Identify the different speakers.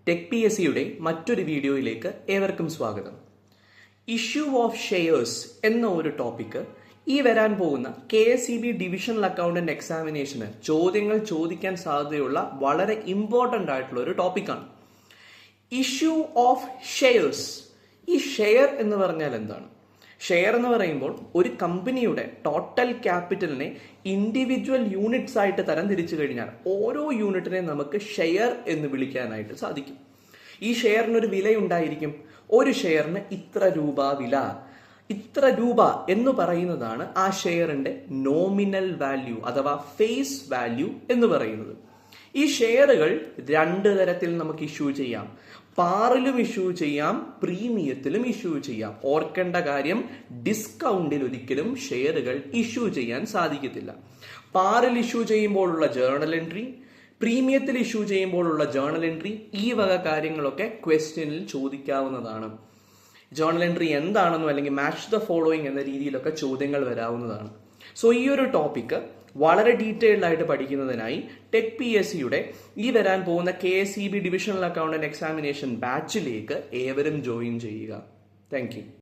Speaker 1: Tech P S സിയുടെ മറ്റൊരു വീഡിയോയിലേക്ക് ഏവർക്കും സ്വാഗതം. ഇഷ്യൂ ഓഫ് ഷെയർസ് എന്ന ഒരു ടോപ്പിക്ക് ഈ വരാൻ പോകുന്ന KSEB ഡിവിഷണൽ അക്കൗണ്ടന്റ് എക്സാമിനേഷന് ചോദ്യങ്ങൾ ചോദിക്കാൻ സാധ്യതയുള്ള വളരെ ഇമ്പോർട്ടൻ്റ് ആയിട്ടുള്ള ഒരു ടോപ്പിക്കാണ്. Issue of shares. ഈ ഷെയർ എന്ന് പറഞ്ഞാൽ എന്താണ്? ഷെയർ എന്ന് പറയുമ്പോൾ ഒരു കമ്പനിയുടെ ടോട്ടൽ ക്യാപിറ്റലിനെ ഇൻഡിവിജ്വൽ യൂണിറ്റ്സ് ആയിട്ട് തരംതിരിച്ചു കഴിഞ്ഞാൽ ഓരോ യൂണിറ്റിനെ നമുക്ക് ഷെയർ എന്ന് വിളിക്കാനായിട്ട് സാധിക്കും. ഈ ഷെയറിനൊരു വിലയുണ്ടായിരിക്കും. ഒരു ഷെയറിന് ഇത്ര രൂപ വില. ഇത്ര രൂപ എന്ന് പറയുന്നതാണ് ആ ഷെയറിന്റെ നോമിനൽ വാല്യൂ അഥവാ ഫേസ് വാല്യൂ എന്ന് പറയുന്നത്. ഈ ഷെയറുകൾ രണ്ട് തരത്തിൽ നമുക്ക് ഇഷ്യൂ ചെയ്യാം. പാറിലും ഇഷ്യൂ ചെയ്യാം, പ്രീമിയത്തിലും ഇഷ്യൂ ചെയ്യാം. ഓർക്കേണ്ട കാര്യം, ഡിസ്കൗണ്ടിൽ ഒരിക്കലും ഷെയറുകൾ ഇഷ്യൂ ചെയ്യാൻ സാധിക്കത്തില്ല. പാറിൽ ഇഷ്യൂ ചെയ്യുമ്പോഴുള്ള ജേർണൽ എൻട്രി, പ്രീമിയത്തിൽ ഇഷ്യൂ ചെയ്യുമ്പോഴുള്ള ജേർണൽ എൻട്രി, ഈ വക കാര്യങ്ങളൊക്കെ ക്വസ്റ്റ്യനിൽ ചോദിക്കാവുന്നതാണ്. ജേർണൽ എൻട്രി എന്താണെന്നോ അല്ലെങ്കിൽ മാച്ച് ദ ഫോളോയിങ് എന്ന രീതിയിലൊക്കെ ചോദ്യങ്ങൾ വരാവുന്നതാണ്. സോ ഈ ഒരു ടോപ്പിക്ക് വളരെ ഡീറ്റെയിൽഡ് ആയിട്ട് പഠിക്കുന്നതിനായി ടെക് പി എസ് സിയുടെ ഈ വരാൻ പോകുന്ന KSEB ഡിവിഷണൽ അക്കൗണ്ടന്റ് എക്സാമിനേഷൻ ബാച്ചിലേക്ക് ഏവരും ജോയിൻ ചെയ്യുക. Thank you.